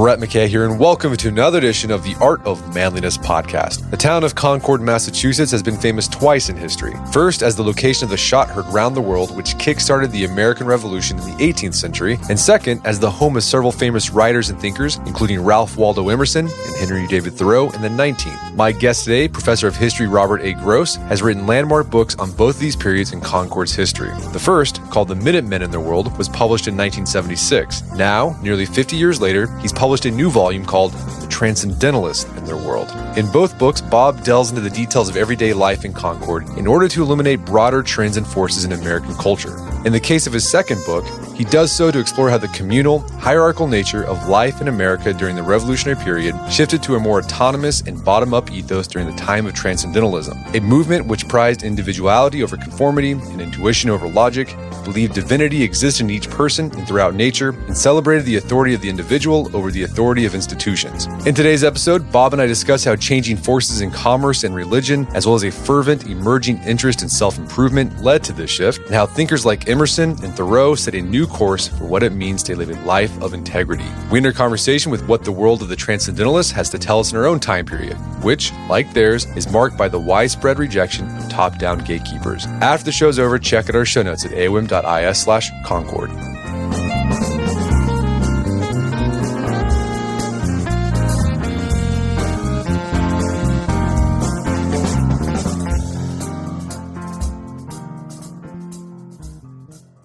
Brett McKay here, and welcome to another edition of the Art of Manliness podcast. The town of Concord, Massachusetts has been famous twice in history. First, as the location of the shot heard round the world, which kickstarted the American Revolution in the 18th century. And second, as the home of several famous writers and thinkers, including Ralph Waldo Emerson and Henry David Thoreau in the 19th. My guest today, Professor of History Robert A. Gross, has written landmark books on both of these periods in Concord's history. The first, called The Minutemen in Their World, was published in 1976. Now, nearly 50 years later, he's published a new volume called The Transcendentalists in Their World. In both books, Bob delves into the details of everyday life in Concord in order to illuminate broader trends and forces in American culture. In the case of his second book, he does so to explore how the communal, hierarchical nature of life in America during the Revolutionary period shifted to a more autonomous and bottom-up ethos during the time of Transcendentalism, a movement which prized individuality over conformity and intuition over logic, believed divinity existed in each person and throughout nature, and celebrated the authority of the individual over the authority of institutions. In today's episode, Bob and I discuss how changing forces in commerce and religion, as well as a fervent, emerging interest in self-improvement, led to this shift, and how thinkers like Emerson and Thoreau set a new course for what it means to live a life of integrity. We enter conversation with what the world of the Transcendentalists has to tell us in our own time period, which, like theirs, is marked by the widespread rejection of top-down gatekeepers. After the show's over, check out our show notes at aom.is/Concord.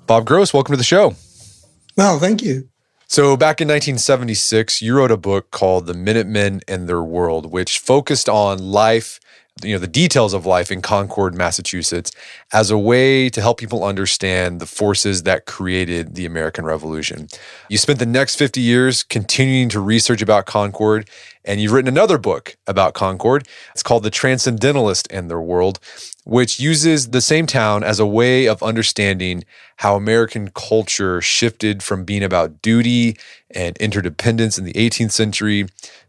Bob Gross, welcome to the show. Well, thank you. So back in 1976, you wrote a book called The Minutemen and Their World, which focused on life, the details of life in Concord, Massachusetts, as a way to help people understand the forces that created the American Revolution. You spent the next 50 years continuing to research about Concord, and you've written another book about Concord. It's called The Transcendentalists and Their World, which uses the same town as a way of understanding how American culture shifted from being about duty and interdependence in the 18th century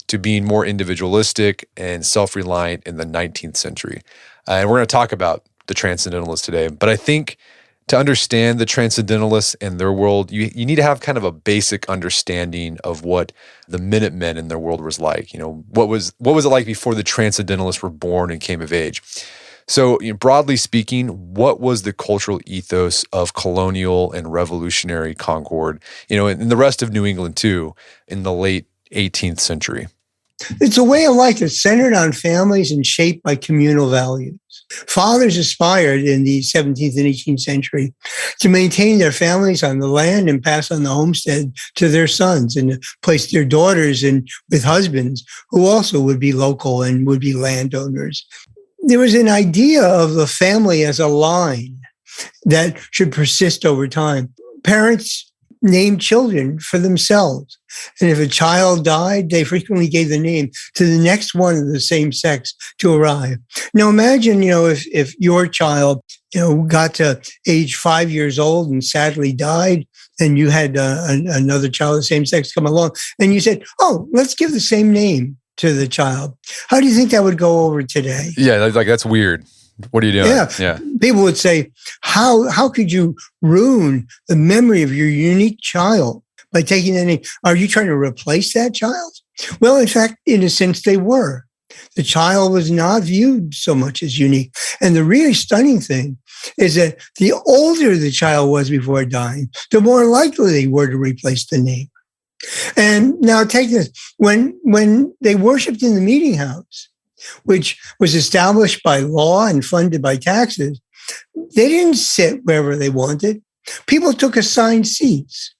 to being more individualistic and self-reliant in the 19th century. And we're going to talk about the Transcendentalists today. But I think to understand the Transcendentalists and their world, you need to have kind of a basic understanding of what the Minutemen in their world was like. What was it like before the Transcendentalists were born and came of age? So, broadly speaking, what was the cultural ethos of colonial and revolutionary Concord, and the rest of New England too, in the late 18th century? It's a way of life that's centered on families and shaped by communal values. Fathers aspired in the 17th and 18th century to maintain their families on the land and pass on the homestead to their sons, and to place their daughters in with husbands who also would be local and would be landowners. There was an idea of the family as a line that should persist over time. Parents named children for themselves. And if a child died, they frequently gave the name to the next one of the same sex to arrive. Now imagine, if your child, got to age 5 years old and sadly died, and you had another child of the same sex come along, and you said, oh, let's give the same name to the child. How do you think that would go over today? Yeah, that's weird. What are you doing? Yeah. People would say, how could you ruin the memory of your unique child by taking that name? Are you trying to replace that child? Well, in fact, in a sense, they were. The child was not viewed so much as unique. And the really stunning thing is that the older the child was before dying, the more likely they were to replace the name. And now take this. When they worshiped in the meeting house, which was established by law and funded by taxes, they didn't sit wherever they wanted. People took assigned seats.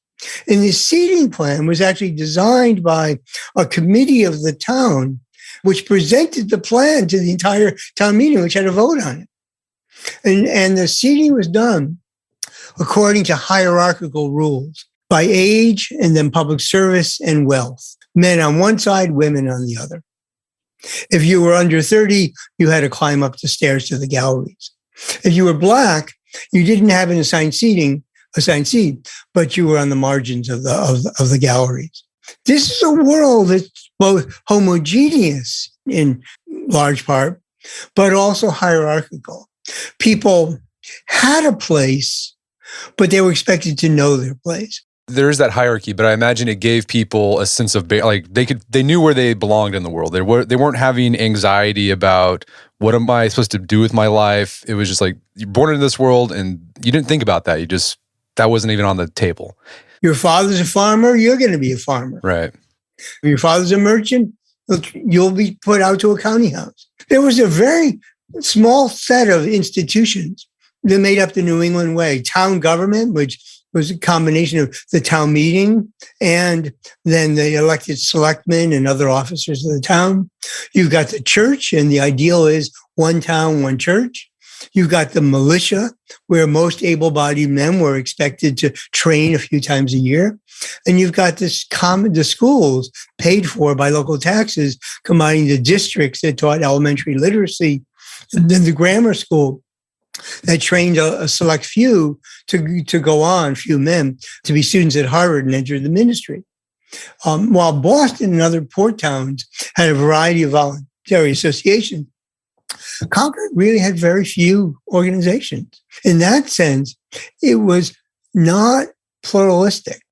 And the seating plan was actually designed by a committee of the town, which presented the plan to the entire town meeting, which had a vote on it. And the seating was done according to hierarchical rules by age and then public service and wealth. Men on one side, women on the other. If you were under 30, you had to climb up the stairs to the galleries. If you were Black, you didn't have an assigned seat, but you were on the margins of the galleries. This is a world that's both homogeneous in large part, but also hierarchical. People had a place, but they were expected to know their place. There is that hierarchy, but I imagine it gave people a sense of they knew where they belonged in the world. They weren't having anxiety about what am I supposed to do with my life. It was just like you're born into this world, and you didn't think about that. That wasn't even on the table. Your father's a farmer, you're going to be a farmer. Right. If your father's a merchant, you'll be put out to a county house. There was a very small set of institutions that made up the New England way. Town government, which was a combination of the town meeting and then the elected selectmen and other officers of the town. You've got the church, and the ideal is one town, one church. You've got the militia, where most able-bodied men were expected to train a few times a year. And you've got the schools paid for by local taxes, combining the districts that taught elementary literacy, and then the grammar school that trained a select few to go on, few men, to be students at Harvard and enter the ministry. While Boston and other port towns had a variety of voluntary associations, Concord really had very few organizations. In that sense, it was not pluralistic.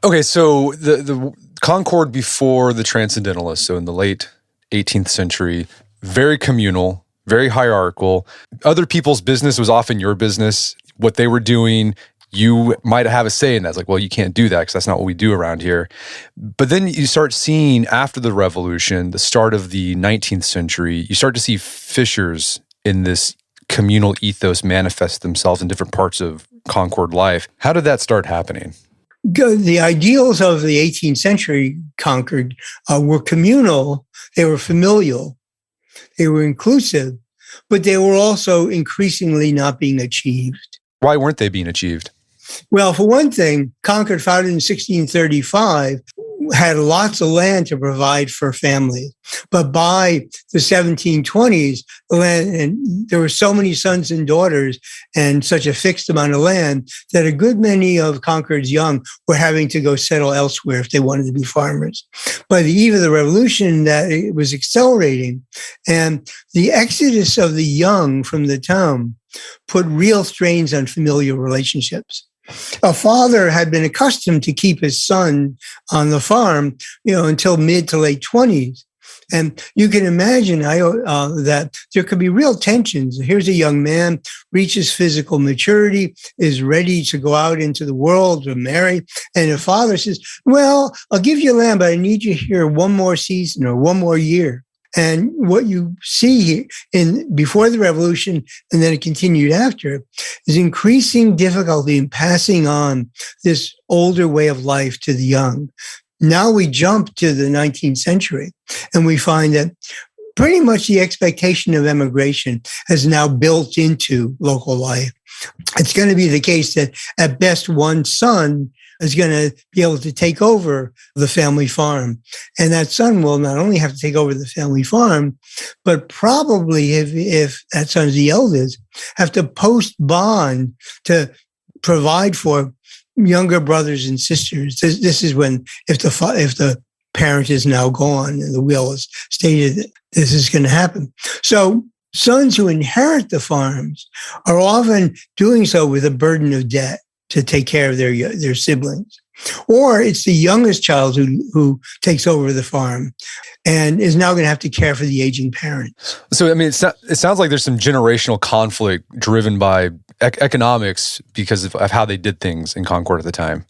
Okay, so the Concord before the Transcendentalists, so in the late 18th century, very communal, very hierarchical. Other people's business was often your business. What they were doing, you might have a say in that. It's like, well, you can't do that because that's not what we do around here. But then you start seeing, after the Revolution, the start of the 19th century, you start to see fissures in this communal ethos manifest themselves in different parts of Concord life. How did that start happening? The ideals of the 18th century Concord were communal, they were familial, they were inclusive, but they were also increasingly not being achieved. Why weren't they being achieved? Well, for one thing, Concord, founded in 1635, had lots of land to provide for families. But by the 1720s, the land, and there were so many sons and daughters and such a fixed amount of land that a good many of Concord's young were having to go settle elsewhere if they wanted to be farmers. By the eve of the Revolution, that it was accelerating. And the exodus of the young from the town put real strains on familial relationships. A father had been accustomed to keep his son on the farm, until mid to late 20s. And you can imagine that there could be real tensions. Here's a young man, reaches physical maturity, is ready to go out into the world to marry. And the father says, well, I'll give you land, but I need you here one more season or one more year. And what you see before the Revolution, and then it continued after, is increasing difficulty in passing on this older way of life to the young. Now we jump to the 19th century, and we find that pretty much the expectation of emigration has now built into local life. It's going to be the case that at best one son is going to be able to take over the family farm. And that son will not only have to take over the family farm, but probably, if that son's the eldest, have to post bond to provide for younger brothers and sisters. This is when, if the parent is now gone and the will is stated that this is going to happen. So sons who inherit the farms are often doing so with a burden of debt to take care of their siblings. Or it's the youngest child who takes over the farm and is now going to have to care for the aging parents. So, I mean, it sounds like there's some generational conflict driven by economics because of how they did things in Concord at the time.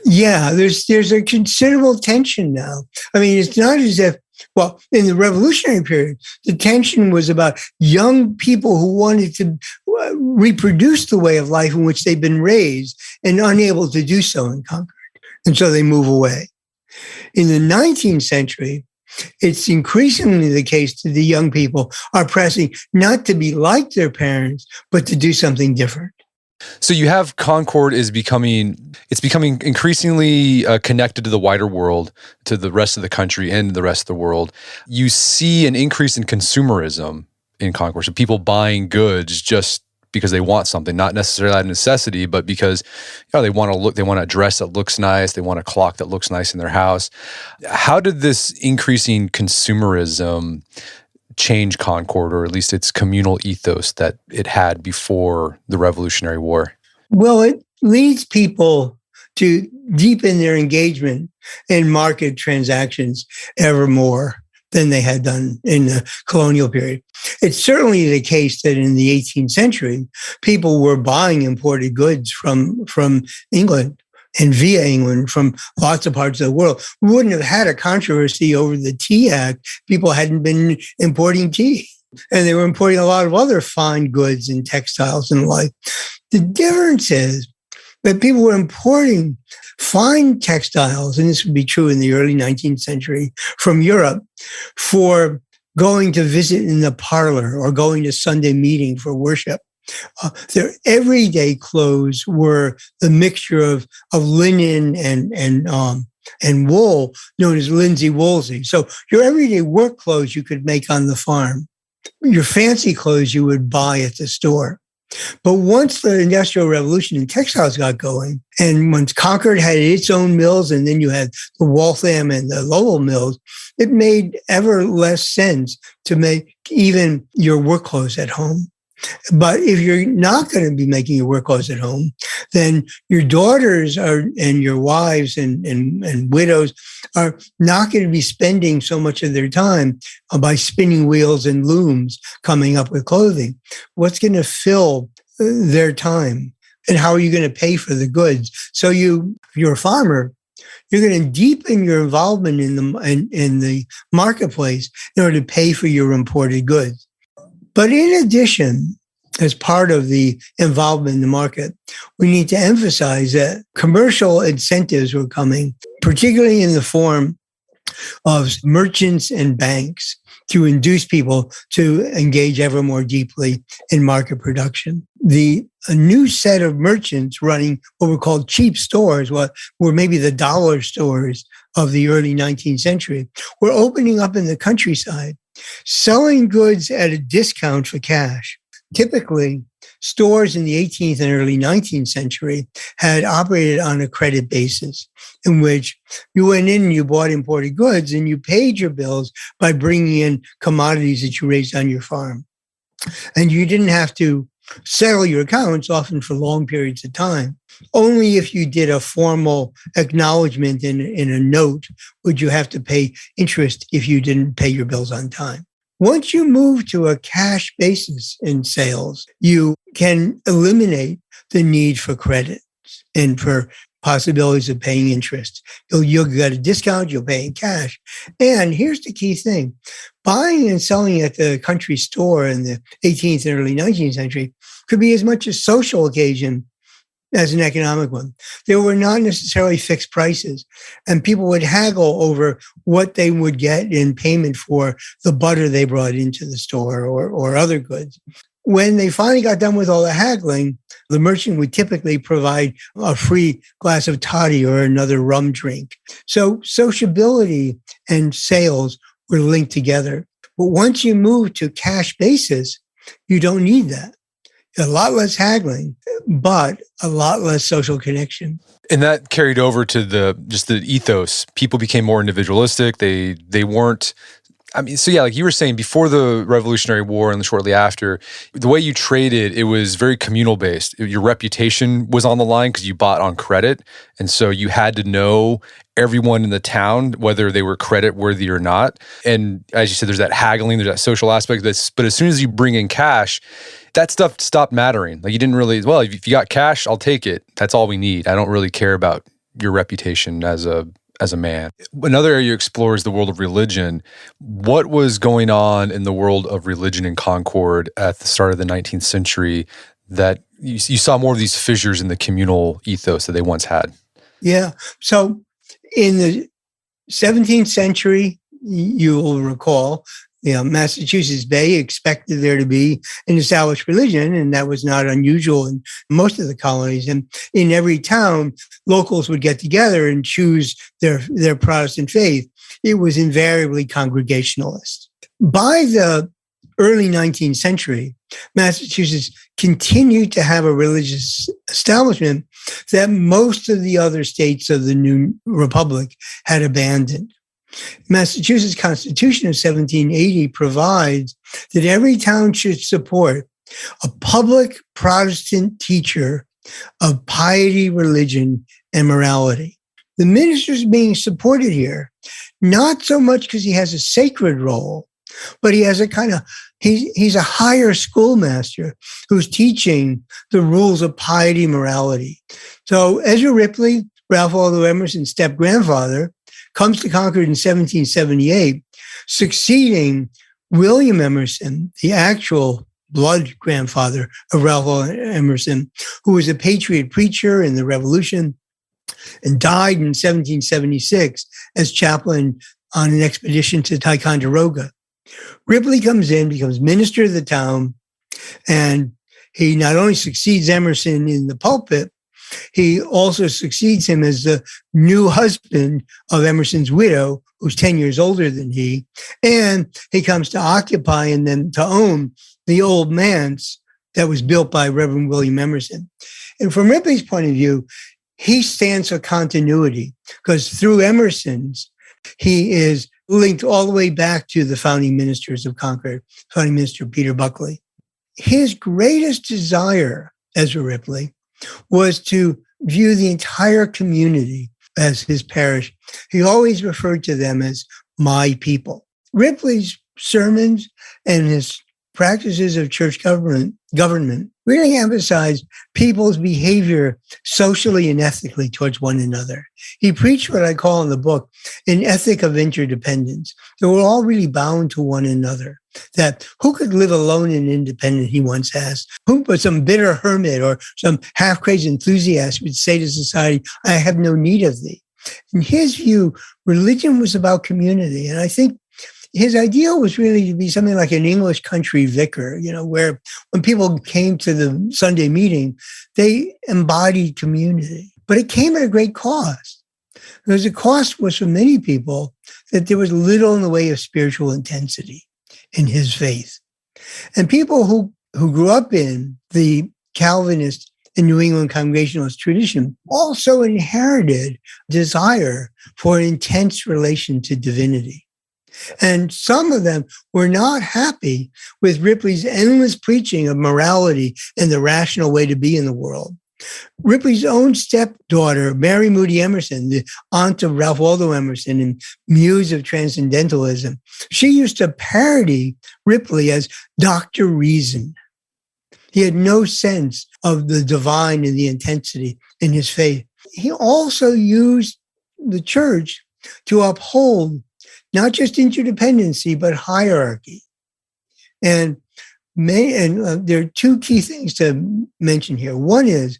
Yeah, there's a considerable tension now. I mean, it's not as if, well, in the revolutionary period, the tension was about young people who wanted to reproduce the way of life in which they've been raised and unable to do so in Concord. And so they move away. In the 19th century, it's increasingly the case that the young people are pressing not to be like their parents, but to do something different. So you have Concord is becoming increasingly connected to the wider world, to the rest of the country and the rest of the world. You see an increase in consumerism in Concord. So people buying goods just because they want something, not necessarily out of necessity, but because they want a dress that looks nice, they want a clock that looks nice in their house. How did this increasing consumerism change Concord, or at least its communal ethos that it had before the Revolutionary War? Well, it leads people to deepen their engagement in market transactions ever more than they had done in the colonial period. It's certainly the case that in the 18th century, people were buying imported goods from England and via England from lots of parts of the world. We wouldn't have had a controversy over the Tea Act. People hadn't been importing tea, and they were importing a lot of other fine goods and textiles and the like. The difference is that people were importing fine textiles, and this would be true in the early 19th century, from Europe for going to visit in the parlor or going to Sunday meeting for worship. Their everyday clothes were the mixture of linen and wool, known as linsey-woolsey. So your everyday work clothes you could make on the farm. Your fancy clothes you would buy at the store. But once the Industrial Revolution in textiles got going, and once Concord had its own mills, and then you had the Waltham and the Lowell mills, it made ever less sense to make even your work clothes at home. But if you're not going to be making your work clothes at home, then your daughters and your wives and widows are not going to be spending so much of their time by spinning wheels and looms coming up with clothing. What's going to fill their time? And how are you going to pay for the goods? So if you're a farmer, you're going to deepen your involvement in the marketplace in order to pay for your imported goods. But in addition, as part of the involvement in the market, we need to emphasize that commercial incentives were coming, particularly in the form of merchants and banks, to induce people to engage ever more deeply in market production. A new set of merchants running what were called cheap stores, what were maybe the dollar stores of the early 19th century, were opening up in the countryside, selling goods at a discount for cash. Typically, stores in the 18th and early 19th century had operated on a credit basis in which you went in and you bought imported goods and you paid your bills by bringing in commodities that you raised on your farm. And you didn't have to settle your accounts often for long periods of time. Only if you did a formal acknowledgement in a note would you have to pay interest if you didn't pay your bills on time. Once you move to a cash basis in sales, you can eliminate the need for credit and for possibilities of paying interest. You'll get a discount, you'll pay in cash. And here's the key thing. Buying and selling at the country store in the 18th and early 19th century could be as much a social occasion as an economic one. There were not necessarily fixed prices, and people would haggle over what they would get in payment for the butter they brought into the store or other goods. When they finally got done with all the haggling, the merchant would typically provide a free glass of toddy or another rum drink. So sociability and sales were linked together. But once you move to cash basis, you don't need that. A lot less haggling, but a lot less social connection. And that carried over to the ethos. People became more individualistic. They weren't, like you were saying, before the Revolutionary War and shortly after, the way you traded, it was very communal based. Your reputation was on the line because you bought on credit. And so you had to know everyone in the town, whether they were credit worthy or not. And as you said, there's that haggling, there's that social aspect. But as soon as you bring in cash, that stuff stopped mattering. Like you didn't really, if you got cash, I'll take it. That's all we need. I don't really care about your reputation as a man. Another area you explore is the world of religion. What was going on in the world of religion in Concord at the start of the 19th century that you saw more of these fissures in the communal ethos that they once had? Yeah. So in the 17th century, you will recall, Massachusetts Bay expected there to be an established religion, and that was not unusual in most of the colonies. And in every town, locals would get together and choose their Protestant faith. It was invariably Congregationalist. By the early 19th century, Massachusetts continued to have a religious establishment that most of the other states of the new republic had abandoned. Massachusetts Constitution of 1780 provides that every town should support a public Protestant teacher of piety, religion, and morality. The minister's being supported here, not so much because he has a sacred role, but he has a kind of, he's a higher schoolmaster who's teaching the rules of piety, morality. So Ezra Ripley, Ralph Waldo Emerson's step-grandfather, comes to Concord in 1778, succeeding William Emerson, the actual blood grandfather of Ralph Waldo Emerson, who was a patriot preacher in the Revolution and died in 1776 as chaplain on an expedition to Ticonderoga. Ripley comes in, becomes minister of the town, and he not only succeeds Emerson in the pulpit, he also succeeds him as the new husband of Emerson's widow, who's 10 years older than he. And he comes to occupy and then to own the old manse that was built by Reverend William Emerson. And from Ripley's point of view, he stands for continuity because through Emerson's, he is linked all the way back to the founding ministers of Concord, founding minister Peter Buckley. His greatest desire, Ezra Ripley, was to view the entire community as his parish. He always referred to them as my people. Ripley's sermons and his practices of church government really emphasized people's behavior socially and ethically towards one another. He preached what I call in the book an ethic of interdependence. That we're all really bound to one another. That who could live alone and independent, he once asked. Who, but some bitter hermit or some half-crazy enthusiast would say to society, I have no need of thee. In his view, religion was about community. And I think his ideal was really to be something like an English country vicar, where when people came to the Sunday meeting, they embodied community. But it came at a great cost. Because the cost was for many people that there was little in the way of spiritual intensity in his faith. And people who grew up in the Calvinist and New England Congregationalist tradition also inherited desire for an intense relation to divinity. And some of them were not happy with Ripley's endless preaching of morality and the rational way to be in the world. Ripley's own stepdaughter, Mary Moody Emerson, the aunt of Ralph Waldo Emerson and muse of Transcendentalism, she used to parody Ripley as Dr. Reason. He had no sense of the divine and the intensity in his faith. He also used the church to uphold not just interdependency, but hierarchy. And there are two key things to mention here. One is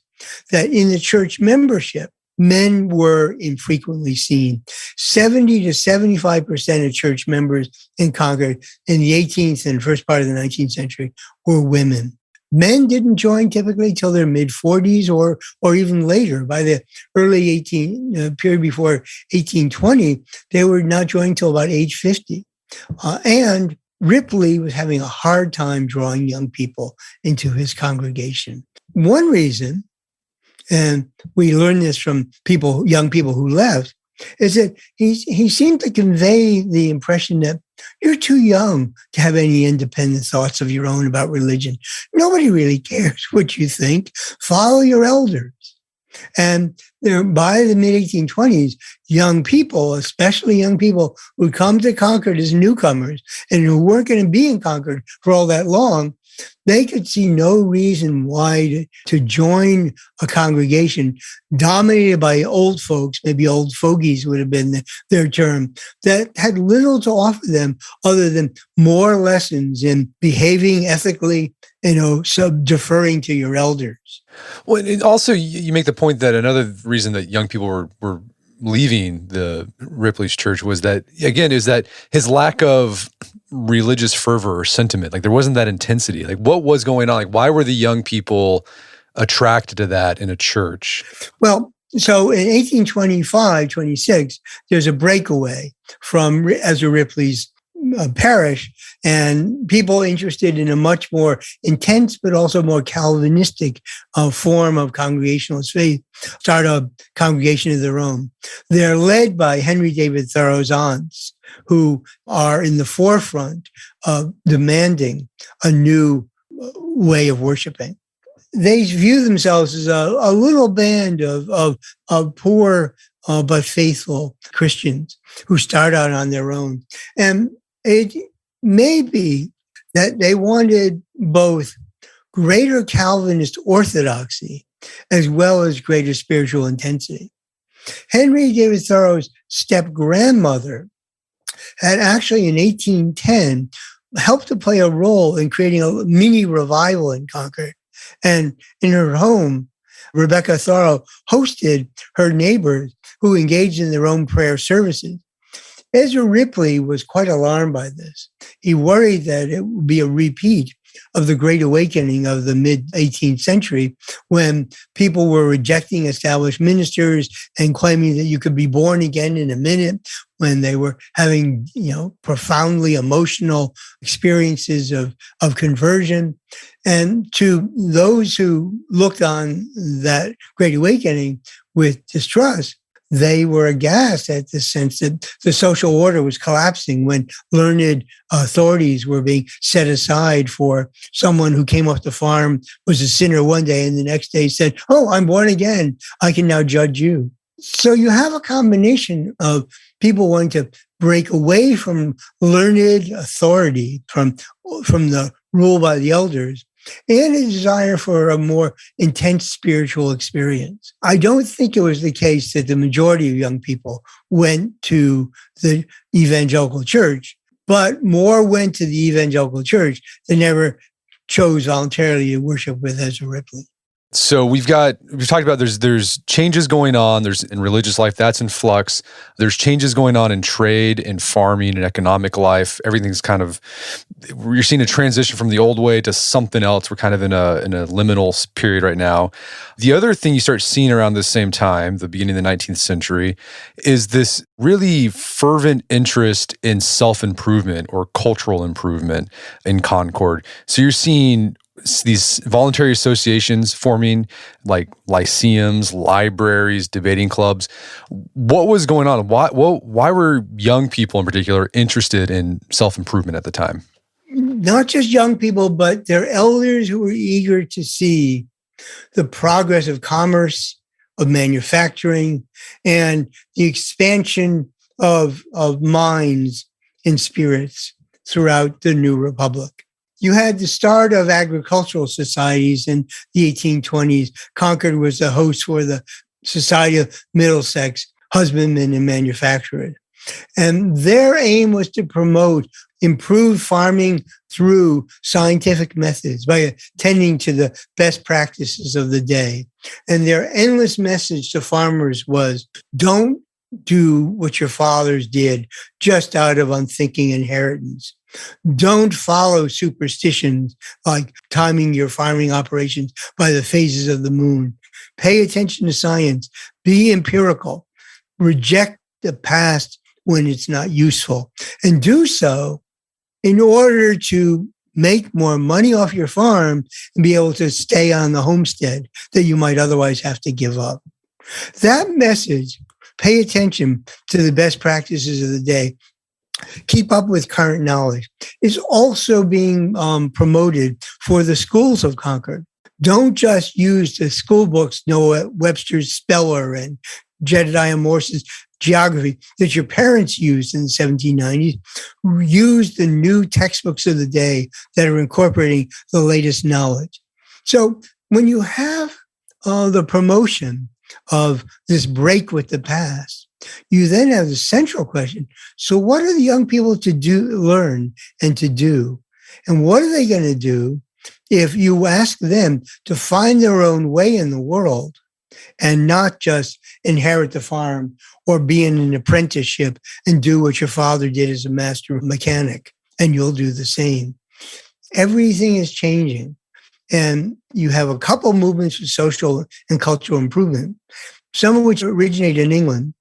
that in the church membership, men were infrequently seen. 70 to 75% of church members in Concord in the 18th and first part of the 19th century were women. Men didn't join typically till their mid-40s or even later. By the early period before 1820, they were not joining till about age 50. And Ripley was having a hard time drawing young people into his congregation. One reason, and we learned this from young people who left, is that he seemed to convey the impression that you're too young to have any independent thoughts of your own about religion. Nobody really cares what you think. Follow your elders. And by the mid-1820s, young people, especially young people who come to Concord as newcomers and who weren't going to be in Concord for all that long, they could see no reason why to join a congregation dominated by old folks, maybe old fogies would have been their term, that had little to offer them other than more lessons in behaving ethically, deferring to your elders. Well, and also you make the point that another reason that young people were leaving the Ripley's church was that, again, is that his lack of religious fervor or sentiment. Like there wasn't that intensity. Like what was going on? Like why were the young people attracted to that in a church? Well, so in 1825, 26, there's a breakaway from Ezra Ripley's parish, and people interested in a much more intense but also more Calvinistic form of congregationalist faith start a congregation of their own. They're led by Henry David Thoreau's aunts, who are in the forefront of demanding a new way of worshiping. they view themselves as a little band of poor but faithful Christians who start out on their own. And it may be that they wanted both greater Calvinist orthodoxy as well as greater spiritual intensity. Henry David Thoreau's step-grandmother had actually in 1810 helped to play a role in creating a mini revival in Concord. And in her home, Rebecca Thoreau hosted her neighbors who engaged in their own prayer services. Ezra Ripley was quite alarmed by this. He worried that it would be a repeat of the Great Awakening of the mid-18th century, when people were rejecting established ministers and claiming that you could be born again in a minute, when they were having, profoundly emotional experiences of conversion. And to those who looked on that Great Awakening with distrust, they were aghast at the sense that the social order was collapsing when learned authorities were being set aside for someone who came off the farm, was a sinner one day, and the next day said, "Oh, I'm born again. I can now judge you." So you have a combination of people wanting to break away from learned authority, from the rule by the elders, and a desire for a more intense spiritual experience. I don't think it was the case that the majority of young people went to the evangelical church, but more went to the evangelical church than ever chose voluntarily to worship with Ezra Ripley. So we've talked about there's changes going on. There's in religious life, that's in flux. There's changes going on in trade and farming and economic life. Everything's you're seeing a transition from the old way to something else. We're kind of in a liminal period right now. The other thing you start seeing around this same time, the beginning of the 19th century, is this really fervent interest in self-improvement or cultural improvement in Concord. So you're seeing these voluntary associations forming, like lyceums, libraries, debating clubs. What was going on? Why were young people in particular interested in self-improvement at the time? Not just young people, but their elders who were eager to see the progress of commerce, of manufacturing, and the expansion of minds and spirits throughout the new republic. You had the start of agricultural societies in the 1820s. Concord was the host for the Society of Middlesex Husbandmen and Manufacturers. And their aim was to promote improved farming through scientific methods by attending to the best practices of the day. And their endless message to farmers was, don't do what your fathers did just out of unthinking inheritance. Don't follow superstitions like timing your farming operations by the phases of the moon. Pay attention to science. Be empirical. Reject the past when it's not useful. And do so in order to make more money off your farm and be able to stay on the homestead that you might otherwise have to give up. That message, pay attention to the best practices of the day, keep up with current knowledge, is also being promoted for the schools of Concord. Don't just use the school books, Noah Webster's Speller and Jedediah Morse's geography that your parents used in the 1790s. Use the new textbooks of the day that are incorporating the latest knowledge. So when you have the promotion of this break with the past, you then have the central question. So what are the young people to learn and to do? And what are they going to do if you ask them to find their own way in the world and not just inherit the farm or be in an apprenticeship and do what your father did as a master mechanic, and you'll do the same? Everything is changing. And you have a couple movements of social and cultural improvement, some of which originate in England,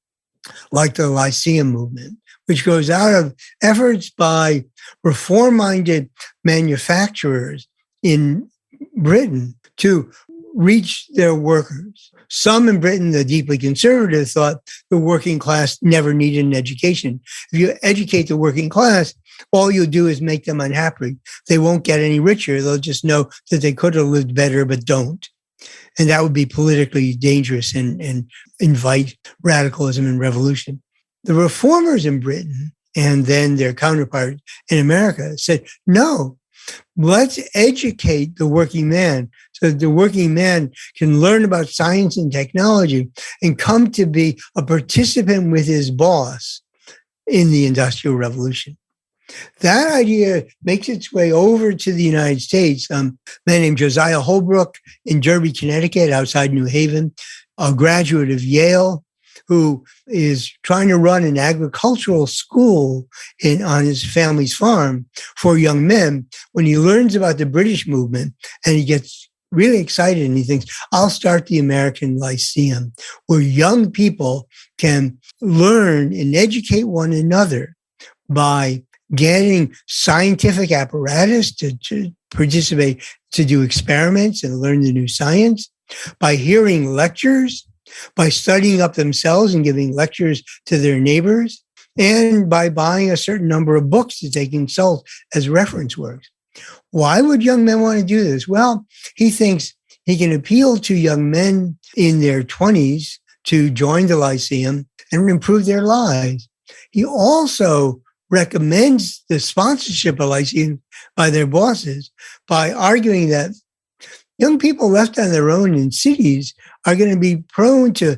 like the Lyceum movement, which goes out of efforts by reform-minded manufacturers in Britain to reach their workers. Some in Britain, the deeply conservative, thought the working class never needed an education. If you educate the working class, all you'll do is make them unhappy. They won't get any richer. They'll just know that they could have lived better, but don't. And that would be politically dangerous and invite radicalism and revolution. The reformers in Britain and then their counterpart in America said, no, let's educate the working man so that the working man can learn about science and technology and come to be a participant with his boss in the Industrial Revolution. That idea makes its way over to the United States. A man named Josiah Holbrook in Derby, Connecticut, outside New Haven, a graduate of Yale, who is trying to run an agricultural school on his family's farm for young men. When he learns about the British movement, and he gets really excited and he thinks, I'll start the American Lyceum, where young people can learn and educate one another by getting scientific apparatus to participate, to do experiments and learn the new science, by hearing lectures, by studying up themselves and giving lectures to their neighbors, and by buying a certain number of books that they consult as reference works. Why would young men want to do this? Well, he thinks he can appeal to young men in their 20s to join the Lyceum and improve their lives. He also recommends the sponsorship of Lyceum by their bosses by arguing that young people left on their own in cities are going to be prone to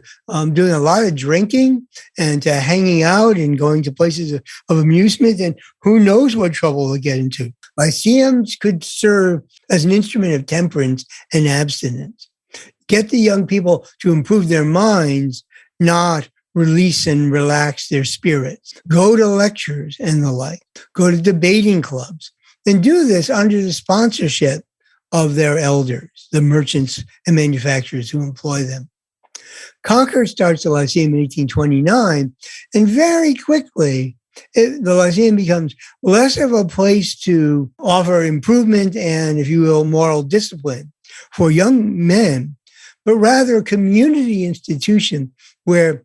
doing a lot of drinking and to hanging out and going to places of amusement, and who knows what trouble they'll get into. Lyceums could serve as an instrument of temperance and abstinence. Get the young people to improve their minds, not release and relax their spirits. Go to lectures and the like. Go to debating clubs. And do this under the sponsorship of their elders, the merchants and manufacturers who employ them. Concord starts the Lyceum in 1829, and very quickly, the Lyceum becomes less of a place to offer improvement and, if you will, moral discipline for young men, but rather a community institution where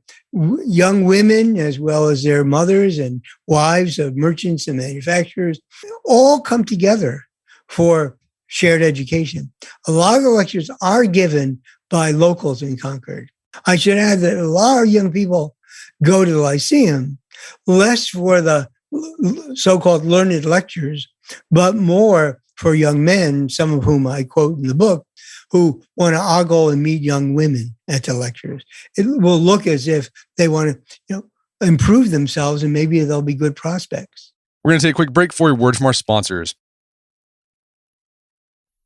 young women, as well as their mothers and wives of merchants and manufacturers, all come together for shared education. A lot of the lectures are given by locals in Concord. I should add that a lot of young people go to the Lyceum, less for the so-called learned lectures, but more for young men, some of whom I quote in the book, who want to ogle and meet young women at the lectures. It will look as if they want to, improve themselves, and maybe they'll be good prospects. We're going to take a quick break for a word from our sponsors.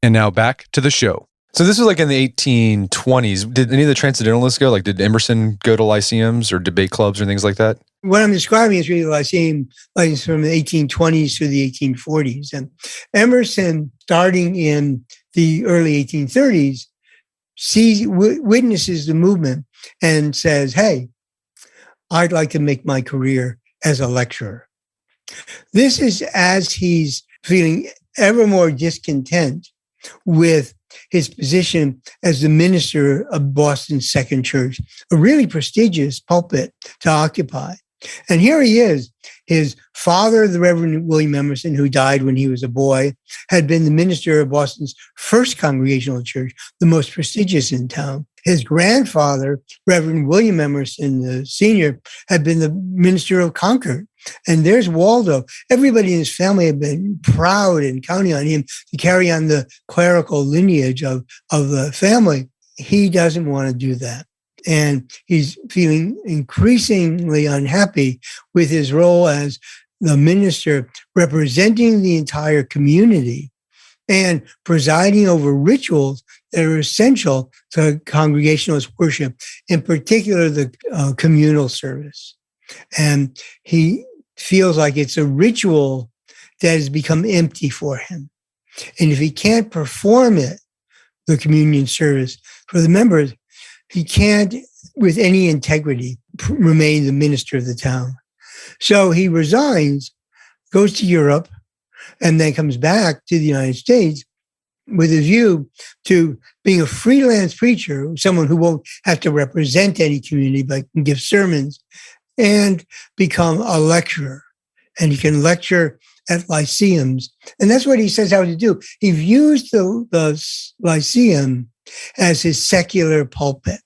And now back to the show. So this was like in the 1820s. Did any of the Transcendentalists go? Like, did Emerson go to lyceums or debate clubs or things like that? What I'm describing is really the Lyceum from the 1820s to the 1840s. And Emerson, starting in the early 1830s, witnesses the movement and says, hey, I'd like to make my career as a lecturer. This is as he's feeling ever more discontent with his position as the minister of Boston's Second Church, a really prestigious pulpit to occupy. And here he is. His father, the Reverend William Emerson, who died when he was a boy, had been the minister of Boston's First Congregational Church, the most prestigious in town. His grandfather, Reverend William Emerson, the senior, had been the minister of Concord. And there's Waldo. Everybody in his family had been proud and counting on him to carry on the clerical lineage of the family. He doesn't want to do that. And he's feeling increasingly unhappy with his role as the minister representing the entire community and presiding over rituals that are essential to congregationalist worship, in particular the communal service. And he feels like it's a ritual that has become empty for him. And if he can't perform it, the communion service for the members, he can't, with any integrity, remain the minister of the town. So he resigns, goes to Europe, and then comes back to the United States with a view to being a freelance preacher, someone who won't have to represent any community, but can give sermons, and become a lecturer. And he can lecture at lyceums. And that's what he says how to do. He views the lyceum as his secular pulpit.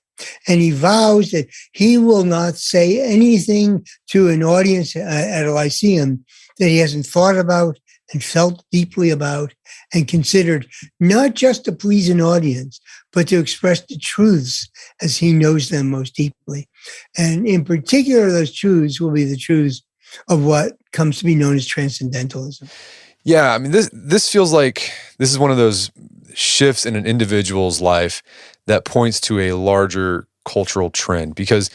And he vows that he will not say anything to an audience at a lyceum that he hasn't thought about and felt deeply about and considered, not just to please an audience, but to express the truths as he knows them most deeply. And in particular, those truths will be the truths of what comes to be known as transcendentalism. Yeah, I mean, this feels like this is one of those shifts in an individual's life that points to a larger cultural trend. Because,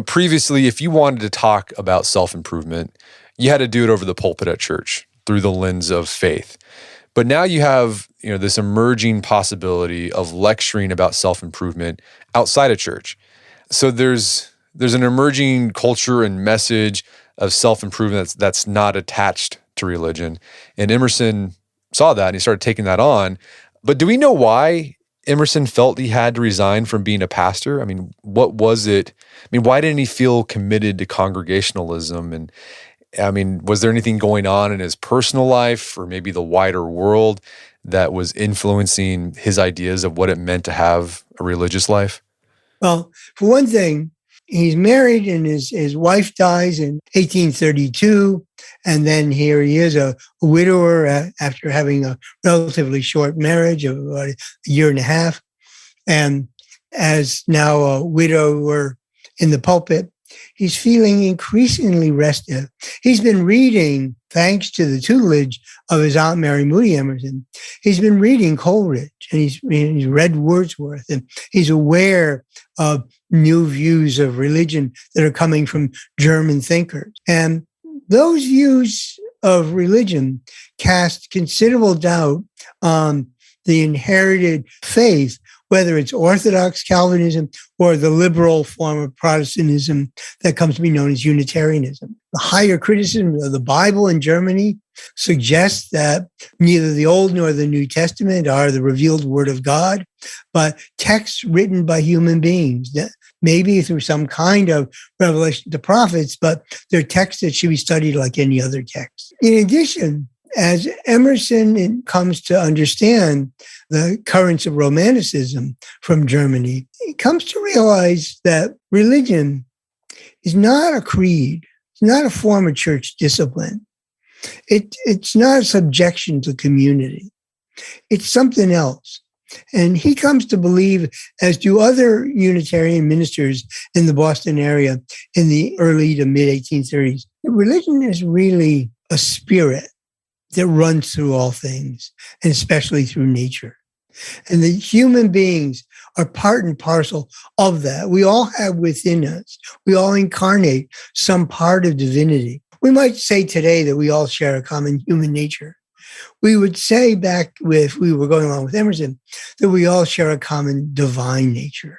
previously, if you wanted to talk about self-improvement, you had to do it over the pulpit at church through the lens of faith. But now you have, this emerging possibility of lecturing about self-improvement outside of church. So there's an emerging culture and message of self-improvement that's not attached to religion. And Emerson saw that and he started taking that on. But do we know why Emerson felt he had to resign from being a pastor? I mean, what was it? I mean, why didn't he feel committed to congregationalism? And I mean, was there anything going on in his personal life or maybe the wider world that was influencing his ideas of what it meant to have a religious life? Well, for one thing, he's married and his wife dies in 1832. And then here he is, a widower after having a relatively short marriage of about a year and a half. And as now a widower in the pulpit, he's feeling increasingly restive. He's been reading, thanks to the tutelage of his Aunt Mary Moody Emerson, he's been reading Coleridge and he's read Wordsworth, and he's aware of new views of religion that are coming from German thinkers. And those views of religion cast considerable doubt on the inherited faith, whether it's Orthodox Calvinism or the liberal form of Protestantism that comes to be known as Unitarianism. The higher criticism of the Bible in Germany suggests that neither the Old nor the New Testament are the revealed Word of God, but texts written by human beings, maybe through some kind of revelation to prophets, but they're texts that should be studied like any other text. In addition, as Emerson comes to understand the currents of Romanticism from Germany, he comes to realize that religion is not a creed. It's not a form of church discipline. It's not a subjection to community. It's something else. And he comes to believe, as do other Unitarian ministers in the Boston area in the early to mid-1830s, that religion is really a spirit that runs through all things, and especially through nature. And the human beings are part and parcel of that. We all have within us, we all incarnate some part of divinity. We might say today that we all share a common human nature. We would say back if we were going along with Emerson, that we all share a common divine nature.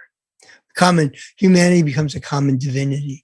Common humanity becomes a common divinity.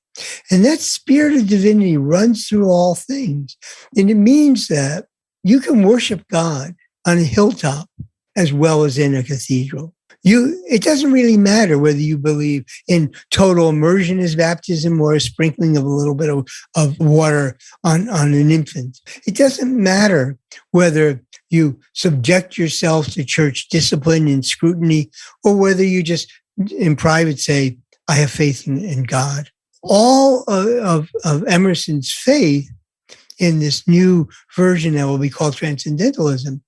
And that spirit of divinity runs through all things. And it means that you can worship God on a hilltop as well as in a cathedral. It doesn't really matter whether you believe in total immersion as baptism or a sprinkling of a little bit of water on an infant. It doesn't matter whether you subject yourself to church discipline and scrutiny or whether you just in private say, I have faith in God. All of Emerson's faith in this new version that will be called Transcendentalism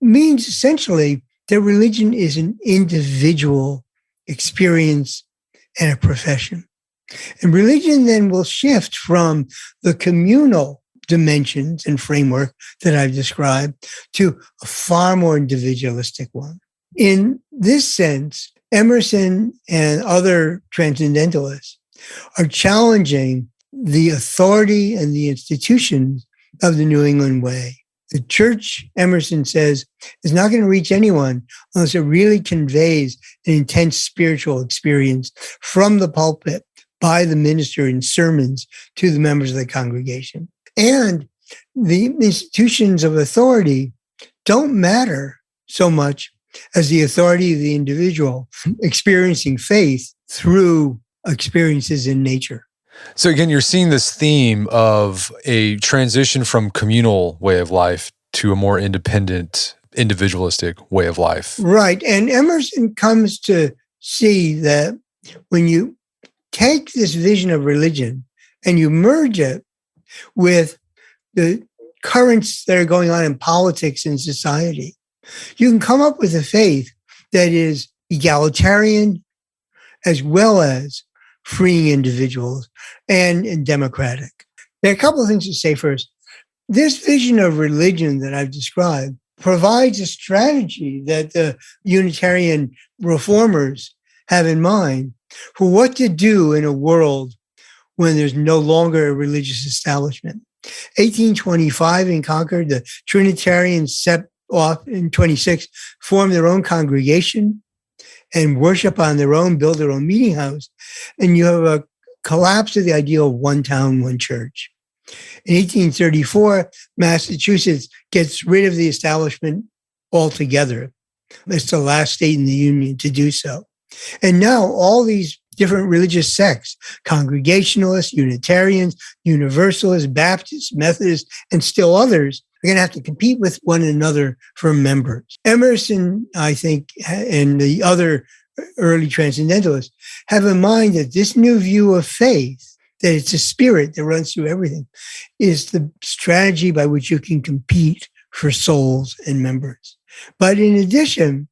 means essentially that religion is an individual experience and a profession. And religion then will shift from the communal dimensions and framework that I've described to a far more individualistic one. In this sense, Emerson and other transcendentalists are challenging the authority and the institutions of the New England way. The church, Emerson says, is not going to reach anyone unless it really conveys an intense spiritual experience from the pulpit by the minister in sermons to the members of the congregation. And the institutions of authority don't matter so much as the authority of the individual experiencing faith through experiences in nature. So again, you're seeing this theme of a transition from communal way of life to a more independent, individualistic way of life. Right. And Emerson comes to see that when you take this vision of religion and you merge it with the currents that are going on in politics and society, you can come up with a faith that is egalitarian as well as freeing individuals and democratic. There are a couple of things to say first. This vision of religion that I've described provides a strategy that the Unitarian reformers have in mind for what to do in a world when there's no longer a religious establishment. 1825 in Concord, the Trinitarians set off in 26, formed their own congregation and worship on their own, build their own meeting house. And you have a collapse of the idea of one town, one church. In 1834, Massachusetts gets rid of the establishment altogether. It's the last state in the Union to do so. And now all these different religious sects, Congregationalists, Unitarians, Universalists, Baptists, Methodists, and still others, are going to have to compete with one another for members. Emerson, I think, and the other early Transcendentalists have in mind that this new view of faith, that it's a spirit that runs through everything, is the strategy by which you can compete for souls and members. But in addition,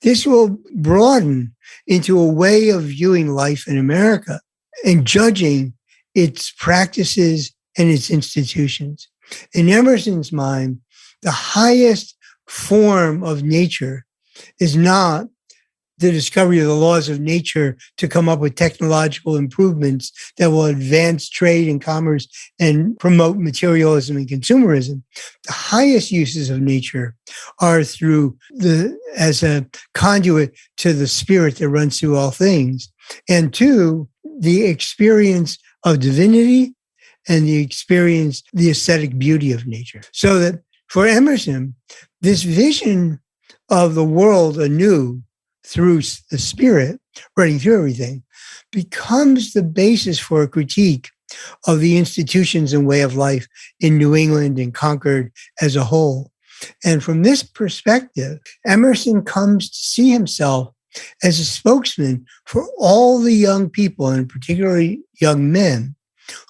this will broaden into a way of viewing life in America and judging its practices and its institutions. In Emerson's mind, the highest form of nature is not the discovery of the laws of nature to come up with technological improvements that will advance trade and commerce and promote materialism and consumerism. The highest uses of nature are as a conduit to the spirit that runs through all things, and to the experience of divinity and the aesthetic beauty of nature. So that for Emerson, this vision of the world anew through the spirit running through everything becomes the basis for a critique of the institutions and way of life in New England and Concord as a whole. And from this perspective, Emerson comes to see himself as a spokesman for all the young people, and particularly young men,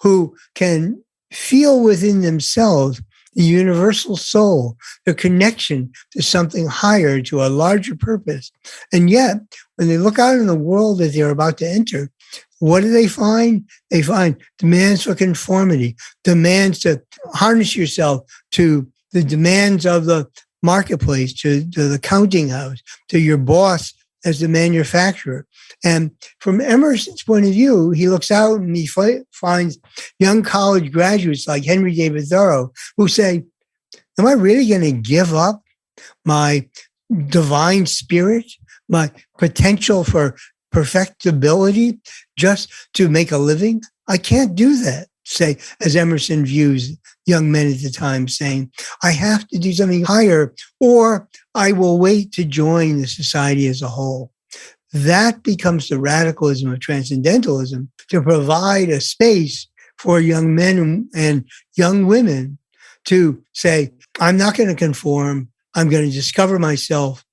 who can feel within themselves the universal soul, the connection to something higher, to a larger purpose. And yet, when they look out in the world that they're about to enter, what do they find? They find demands for conformity, demands to harness yourself to the demands of the marketplace, to the counting house, to your boss as the manufacturer. And from Emerson's point of view, he looks out and he finds young college graduates like Henry David Thoreau who say, am I really going to give up my divine spirit, my potential for perfectibility just to make a living? I can't do that, say, as Emerson views young men at the time, saying, I have to do something higher, or I will wait to join the society as a whole. That becomes the radicalism of transcendentalism, to provide a space for young men and young women to say, I'm not going to conform. I'm going to discover myself.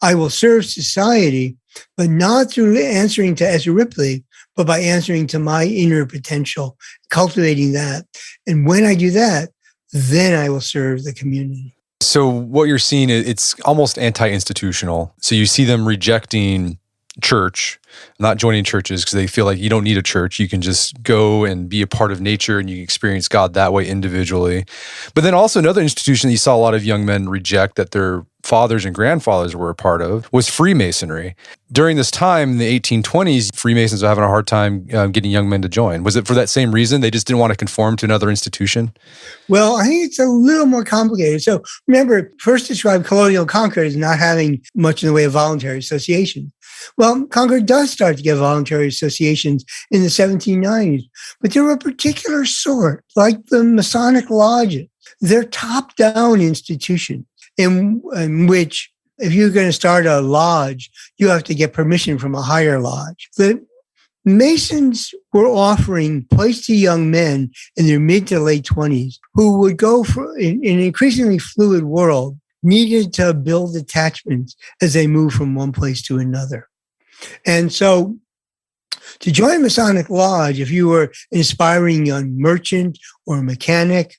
I will serve society, but not through answering to Ezra Ripley, but by answering to my inner potential, cultivating that. And when I do that, then I will serve the community. So what you're seeing, it's almost anti-institutional. So you see them rejecting church, not joining churches because they feel like you don't need a church. You can just go and be a part of nature and you experience God that way individually. But then also another institution that you saw a lot of young men reject that their fathers and grandfathers were a part of was Freemasonry. During this time in the 1820s, Freemasons were having a hard time getting young men to join. Was it for that same reason? They just didn't want to conform to another institution? Well, I think it's a little more complicated. So remember, first described colonial Concord as not having much in the way of voluntary association. Well, Concord does start to get voluntary associations in the 1790s, but they're a particular sort, like the Masonic lodges. They're top-down institutions in which, if you're going to start a lodge, you have to get permission from a higher lodge. The Masons were offering place to young men in their mid to late 20s who would go for in an increasingly fluid world, needed to build attachments as they move from one place to another. And so to join a Masonic Lodge, if you were an aspiring young merchant or a mechanic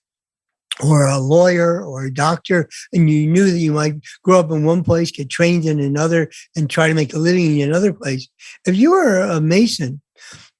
or a lawyer or a doctor, and you knew that you might grow up in one place, get trained in another, and try to make a living in another place, if you were a Mason,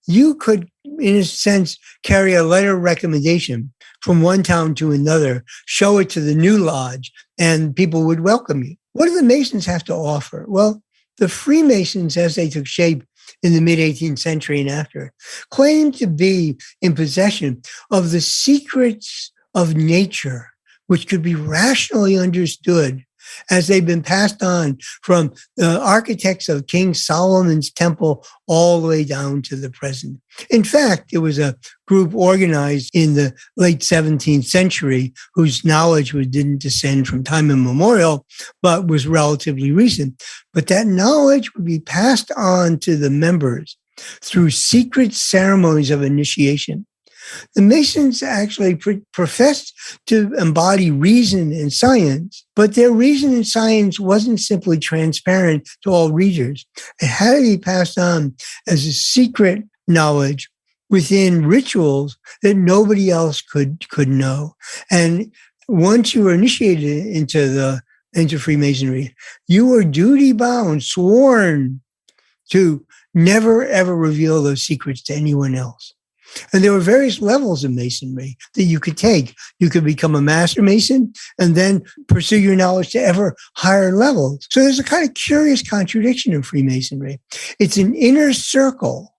you could, in a sense, carry a letter of recommendation from one town to another, show it to the new lodge, and people would welcome you. What do the Masons have to offer? Well, the Freemasons, as they took shape in the mid-18th century and after, claimed to be in possession of the secrets of nature, which could be rationally understood as they've been passed on from the architects of King Solomon's temple all the way down to the present. In fact, it was a group organized in the late 17th century whose knowledge didn't descend from time immemorial, but was relatively recent. But that knowledge would be passed on to the members through secret ceremonies of initiation. The Masons actually professed to embody reason and science, but their reason and science wasn't simply transparent to all readers. It had to be passed on as a secret knowledge within rituals that nobody else could know. And once you were initiated into Freemasonry, you were duty-bound, sworn to never, ever reveal those secrets to anyone else. And there were various levels of Masonry that you could take. You could become a master Mason and then pursue your knowledge to ever higher levels. So there's a kind of curious contradiction in Freemasonry. It's an inner circle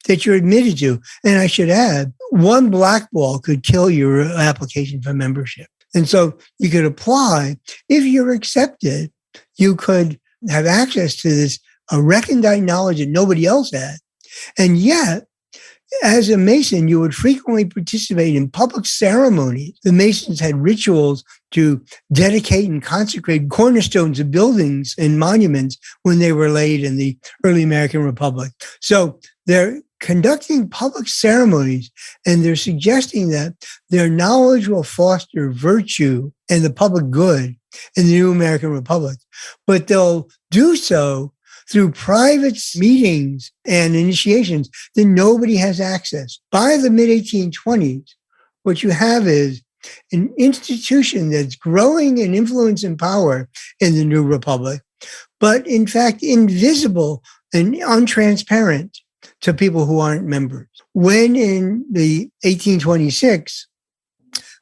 that you're admitted to. And I should add, one blackball could kill your application for membership. And so you could apply. If you're accepted, you could have access to this recondite knowledge that nobody else had. And yet, as a Mason, you would frequently participate in public ceremonies. The Masons had rituals to dedicate and consecrate cornerstones of buildings and monuments when they were laid in the early American Republic. So they're conducting public ceremonies, and they're suggesting that their knowledge will foster virtue and the public good in the new American Republic. But they'll do so through private meetings and initiations that nobody has access. By the mid-1820s, what you have is an institution that's growing in influence and power in the new republic, but in fact invisible and untransparent to people who aren't members. When in the 1826,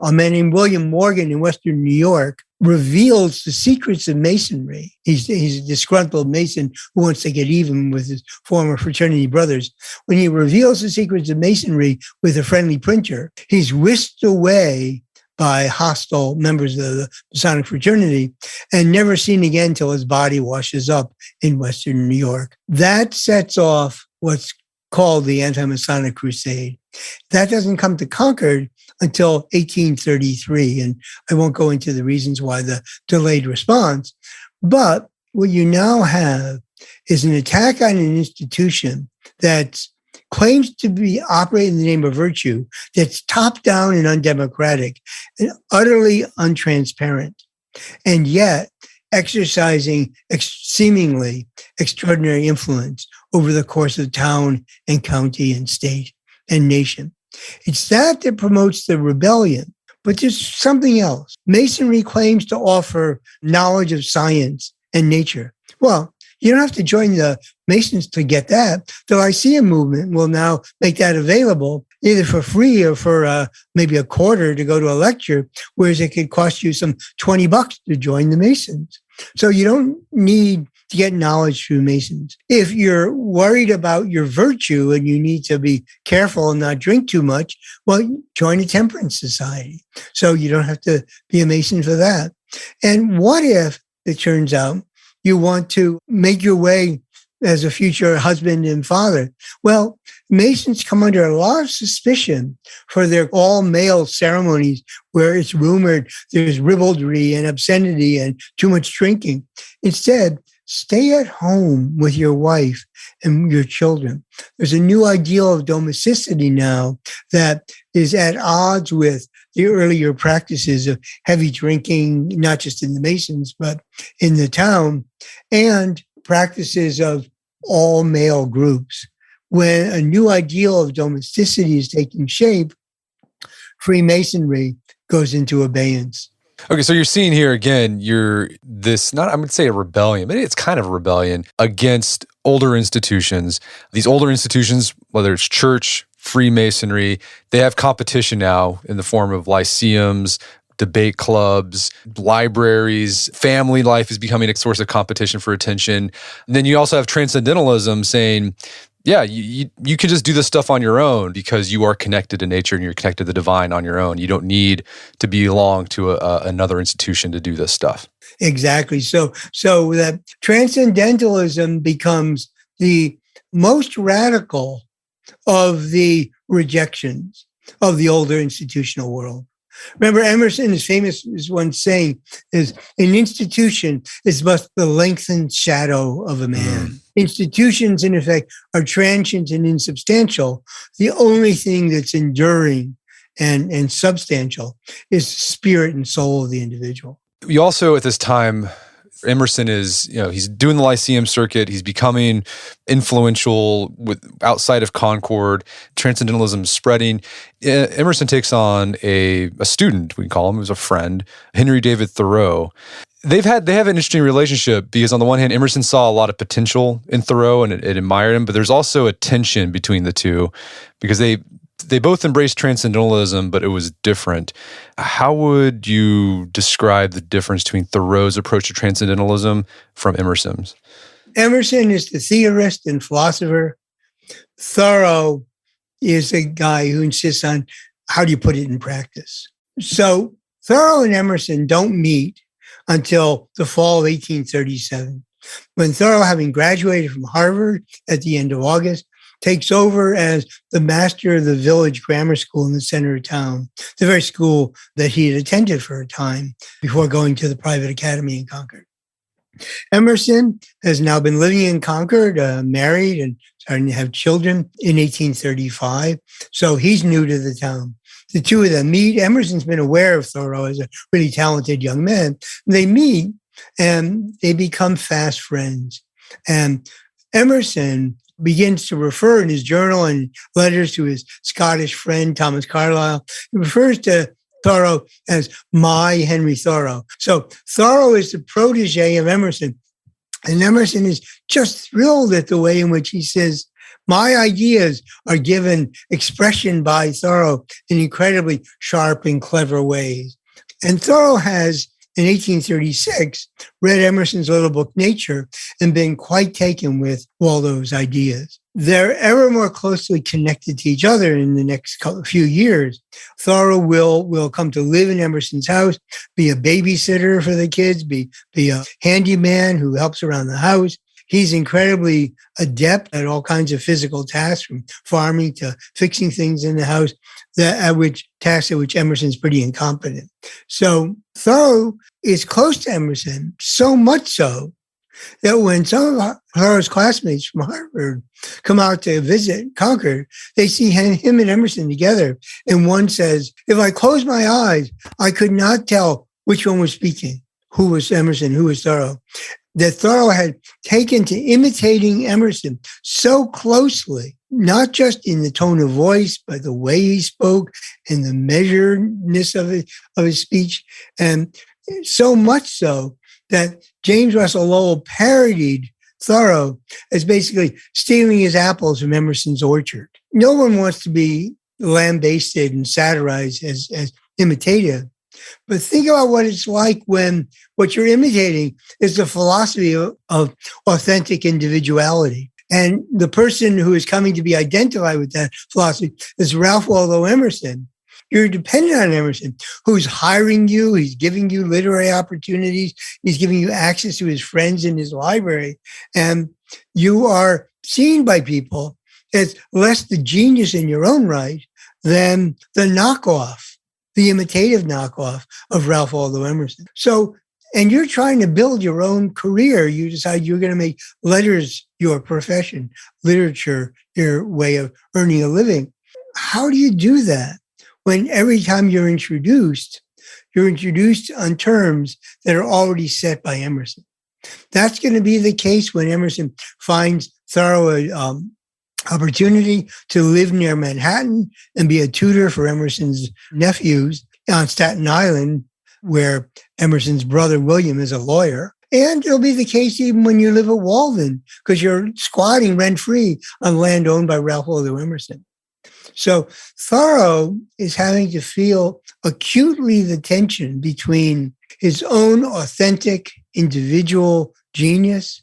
a man named William Morgan in Western New York reveals the secrets of Masonry. He's a disgruntled Mason who wants to get even with his former fraternity brothers. When he reveals the secrets of Masonry with a friendly printer, he's whisked away by hostile members of the Masonic fraternity and never seen again till his body washes up in Western New York. That sets off what's called the anti-Masonic crusade. That doesn't come to Concord until 1833, and I won't go into the reasons why the delayed response. But what you now have is an attack on an institution that claims to be operating in the name of virtue, that's top-down and undemocratic and utterly untransparent, and yet exercising seemingly extraordinary influence over the course of town and county and state and nation. It's that promotes the rebellion, but there's something else. Masonry claims to offer knowledge of science and nature. Well, you don't have to join the Masons to get that. The Lyceum movement will now make that available either for free or for maybe a quarter to go to a lecture, whereas it could cost you some $20 to join the Masons. So you don't need to get knowledge through Masons. If you're worried about your virtue and you need to be careful and not drink too much, well, join a temperance society. So you don't have to be a Mason for that. And what if it turns out you want to make your way as a future husband and father? Well, Masons come under a lot of suspicion for their all-male ceremonies where it's rumored there's ribaldry and obscenity and too much drinking. Instead, stay at home with your wife and your children. There's a new ideal of domesticity now that is at odds with the earlier practices of heavy drinking, not just in the Masons, but in the town, and practices of all male groups. When a new ideal of domesticity is taking shape, Freemasonry goes into abeyance. Okay, so you're seeing here again, you're this, not, I would say a rebellion, but it's kind of a rebellion against older institutions. These older institutions, whether it's church, Freemasonry, they have competition now in the form of lyceums, debate clubs, libraries. Family life is becoming a source of competition for attention. And then you also have Transcendentalism saying, yeah, you can just do this stuff on your own because you are connected to nature and you're connected to the divine on your own. You don't need to belong to another institution to do this stuff. Exactly. So that Transcendentalism becomes the most radical of the rejections of the older institutional world. Remember, Emerson is famous as one saying is an institution is but the lengthened shadow of a man. Institutions, in effect, are transient and insubstantial. The only thing that's enduring and substantial is the spirit and soul of the individual. You also, at this time, Emerson is, he's doing the Lyceum circuit. He's becoming influential outside of Concord. Transcendentalism is spreading. Emerson takes on a student, we can call him, who's a friend, Henry David Thoreau. They have an interesting relationship because on the one hand, Emerson saw a lot of potential in Thoreau and it admired him, but there's also a tension between the two because they both embraced Transcendentalism, but it was different. How would you describe the difference between Thoreau's approach to Transcendentalism from Emerson's? Emerson is the theorist and philosopher. Thoreau is a guy who insists on how do you put it in practice. So Thoreau and Emerson don't meet until the fall of 1837, when Thoreau, having graduated from Harvard at the end of August, takes over as the master of the village grammar school in the center of town, the very school that he had attended for a time before going to the private academy in Concord. Emerson has now been living in Concord, married and starting to have children in 1835. So he's new to the town. The two of them meet. Emerson's been aware of Thoreau as a really talented young man. They meet and they become fast friends. And Emerson begins to refer in his journal and letters to his Scottish friend, Thomas Carlyle. He refers to Thoreau as my Henry Thoreau. So Thoreau is the protege of Emerson. And Emerson is just thrilled at the way in which he says, my ideas are given expression by Thoreau in incredibly sharp and clever ways. And Thoreau has, in 1836, read Emerson's little book, Nature, and been quite taken with Waldo's ideas. They're ever more closely connected to each other in the next few years. Thoreau will come to live in Emerson's house, be a babysitter for the kids, be a handyman who helps around the house. He's incredibly adept at all kinds of physical tasks, from farming to fixing things in the house, tasks at which Emerson's pretty incompetent. So Thoreau is close to Emerson, so much so that when some of Thoreau's classmates from Harvard come out to visit Concord, they see him and Emerson together. And one says, if I close my eyes, I could not tell which one was speaking, who was Emerson, who was Thoreau. That Thoreau had taken to imitating Emerson so closely, not just in the tone of voice, but the way he spoke and the measuredness of his speech. And so much so that James Russell Lowell parodied Thoreau as basically stealing his apples from Emerson's orchard. No one wants to be lambasted and satirized as imitative. But think about what it's like when what you're imitating is the philosophy of authentic individuality. And the person who is coming to be identified with that philosophy is Ralph Waldo Emerson. You're dependent on Emerson, who's hiring you. He's giving you literary opportunities. He's giving you access to his friends in his library. And you are seen by people as less the genius in your own right than the knockoff, the imitative knockoff of Ralph Waldo Emerson. So and you're trying to build your own career. You decide you're going to make letters your profession, literature your way of earning a living. How do you do that when every time you're introduced on terms that are already set by Emerson? That's going to be the case when Emerson finds Thoreau opportunity to live near Manhattan and be a tutor for Emerson's nephews on Staten Island, where Emerson's brother William is a lawyer. And it'll be the case even when you live at Walden, because you're squatting rent-free on land owned by Ralph Waldo Emerson. So Thoreau is having to feel acutely the tension between his own authentic individual genius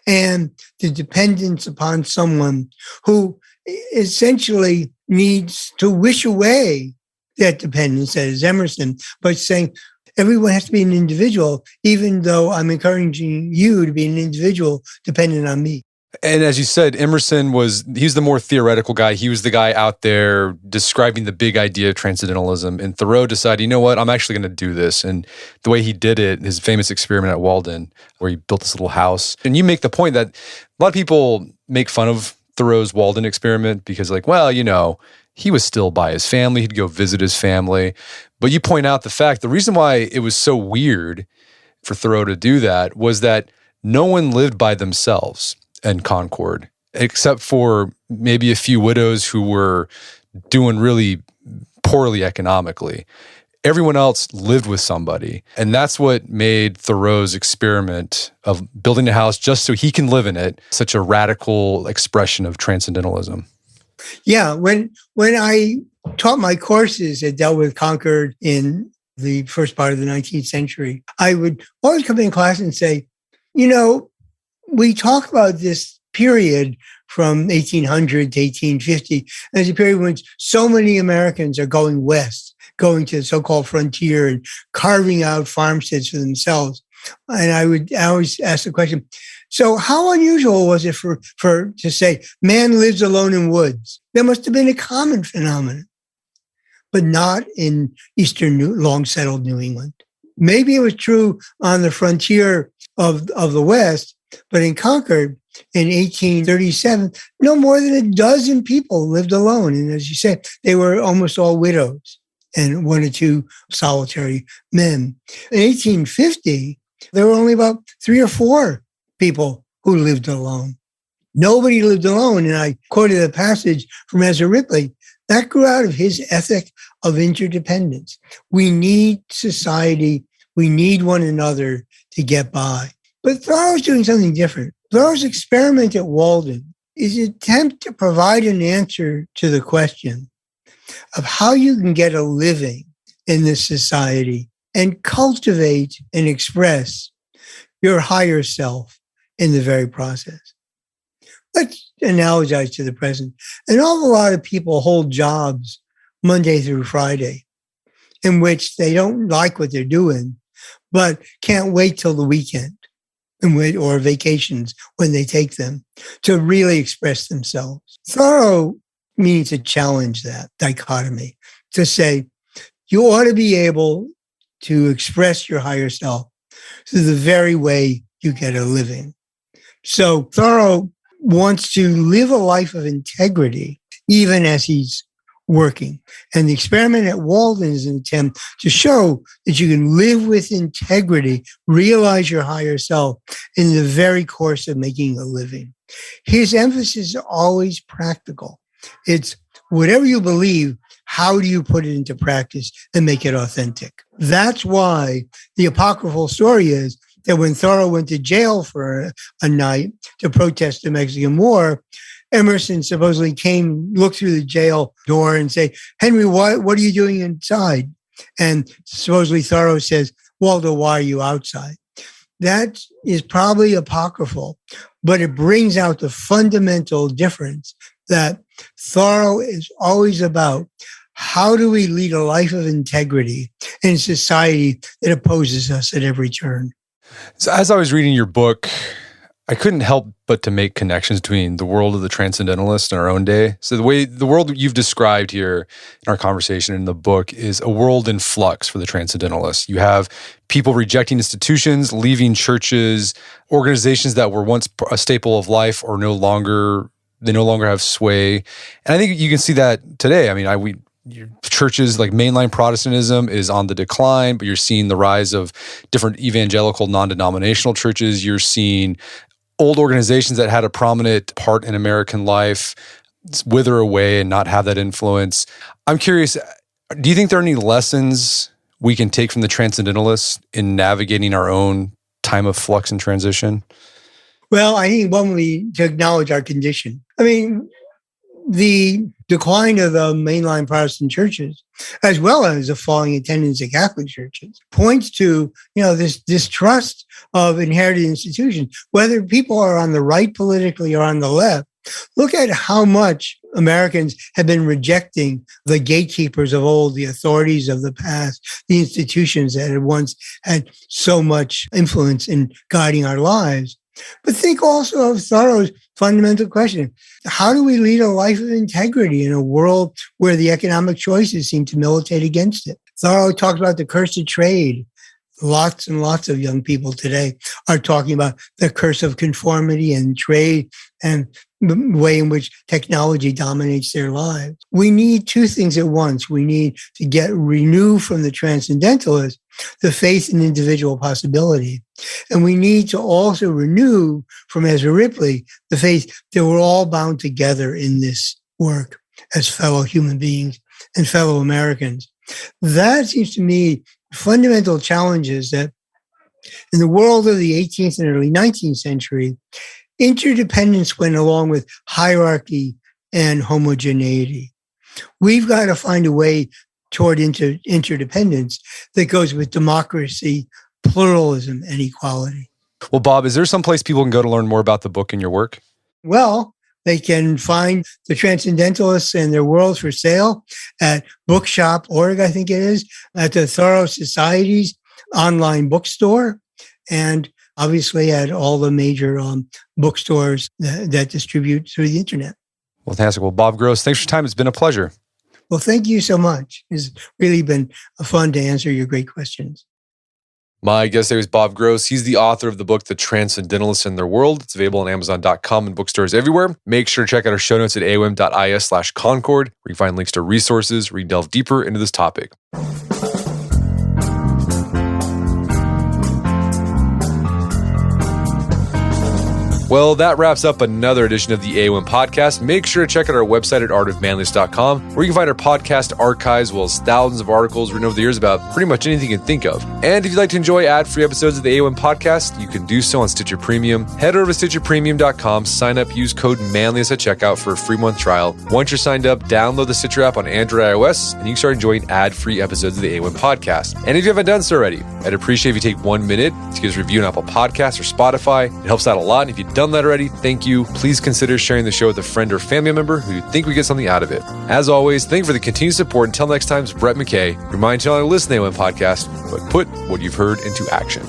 and the dependence upon someone who essentially needs to wish away that dependence, that is Emerson, by saying everyone has to be an individual, even though I'm encouraging you to be an individual dependent on me. And as you said, Emerson he's the more theoretical guy. He was the guy out there describing the big idea of transcendentalism. And Thoreau decided, you know what, I'm actually going to do this. And the way he did it, his famous experiment at Walden, where he built this little house. And you make the point that a lot of people make fun of Thoreau's Walden experiment because he was still by his family. He'd go visit his family. But you point out the reason why it was so weird for Thoreau to do that was that no one lived by themselves in Concord, except for maybe a few widows who were doing really poorly economically. Everyone else lived with somebody. And that's what made Thoreau's experiment of building a house just so he can live in it such a radical expression of transcendentalism. Yeah, when I taught my courses that dealt with Concord in the first part of the 19th century, I would always come in class and say, we talk about this period from 1800 to 1850 as a period when so many Americans are going west, going to the so-called frontier and carving out farmsteads for themselves. And I would always ask the question, so how unusual was it for to say, man lives alone in woods? That must have been a common phenomenon, but not in eastern long-settled New England. Maybe it was true on the frontier of the West, but in Concord in 1837, no more than a dozen people lived alone. And as you said, they were almost all widows and one or two solitary men. In 1850, there were only about 3 or 4 people who lived alone. Nobody lived alone. And I quoted a passage from Ezra Ripley that grew out of his ethic of interdependence. We need society. We need one another to get by. But Thoreau's doing something different. Thoreau's experiment at Walden is an attempt to provide an answer to the question of how you can get a living in this society and cultivate and express your higher self in the very process. Let's analogize to the present. An awful lot of people hold jobs Monday through Friday in which they don't like what they're doing, but can't wait till the weekend or vacations when they take them to really express themselves. Thoreau means to challenge that dichotomy, to say you ought to be able to express your higher self through the very way you get a living. So Thoreau wants to live a life of integrity even as he's working. And the experiment at Walden is an attempt to show that you can live with integrity, realize your higher self in the very course of making a living. His emphasis is always practical. It's whatever you believe, how do you put it into practice and make it authentic? That's why the apocryphal story is that when Thoreau went to jail for a night to protest the Mexican War, Emerson supposedly looked through the jail door and say, Henry, what are you doing inside? And supposedly Thoreau says, Waldo, why are you outside? That is probably apocryphal, but it brings out the fundamental difference that Thoreau is always about how do we lead a life of integrity in a society that opposes us at every turn. So as I was reading your book, I couldn't help but to make connections between the world of the Transcendentalists in our own day. So the world that you've described here in our conversation in the book is a world in flux for the Transcendentalists. You have people rejecting institutions, leaving churches, organizations that were once a staple of life are no longer have sway. And I think you can see that today. I mean, churches like mainline Protestantism is on the decline, but you're seeing the rise of different evangelical non-denominational churches. You're seeing old organizations that had a prominent part in American life wither away and not have that influence. I'm curious, do you think there are any lessons we can take from the Transcendentalists in navigating our own time of flux and transition? Well, I think one way to acknowledge our condition. I mean, the decline of the mainline Protestant churches, as well as the falling attendance at Catholic churches, points to, this distrust of inherited institutions, whether people are on the right politically or on the left. Look at how much Americans have been rejecting the gatekeepers of old, the authorities of the past, the institutions that had once had so much influence in guiding our lives. But think also of Thoreau's fundamental question. How do we lead a life of integrity in a world where the economic choices seem to militate against it? Thoreau talks about the curse of trade. Lots and lots of young people today are talking about the curse of conformity and trade and the way in which technology dominates their lives. We need two things at once. We need to get renewed from the Transcendentalists the faith in individual possibility. And we need to also renew from Ezra Ripley the faith that we're all bound together in this work as fellow human beings and fellow Americans. That seems to me fundamental challenges that in the world of the 18th and early 19th century, interdependence went along with hierarchy and homogeneity. We've got to find a way toward interdependence that goes with democracy, pluralism, and equality. Well, Bob, is there some place people can go to learn more about the book and your work? Well, they can find the Transcendentalists and their worlds for sale at bookshop.org, I think it is, at the Thoreau Society's online bookstore, and obviously at all the major bookstores that distribute through the internet. Well, fantastic. Well, Bob Gross, thanks for your time. It's been a pleasure. Well, thank you so much. It's really been fun to answer your great questions. My guest today was Bob Gross. He's the author of the book, The Transcendentalists and Their World. It's available on Amazon.com and bookstores everywhere. Make sure to check out our show notes at aom.is/Concord, where you can find links to resources where you delve deeper into this topic. Well, that wraps up another edition of the AOM podcast. Make sure to check out our website at artofmanliness.com, where you can find our podcast archives, as well as thousands of articles written over the years about pretty much anything you can think of. And if you'd like to enjoy ad-free episodes of the AOM podcast, you can do so on Stitcher Premium. Head over to stitcherpremium.com, sign up, use code manliness at checkout for a free month trial. Once you're signed up, download the Stitcher app on Android or iOS, and you can start enjoying ad-free episodes of the AOM podcast. And if you haven't done so already, I'd appreciate if you take 1 minute to give us a review on Apple Podcasts or Spotify. It helps out a lot. And if you've done that already, thank you. Please consider sharing the show with a friend or family member who you think we get something out of it. As always, thank you for the continued support. Until next time, it's Brett McKay. Remind you to not only listen to the AOM podcast, but put what you've heard into action.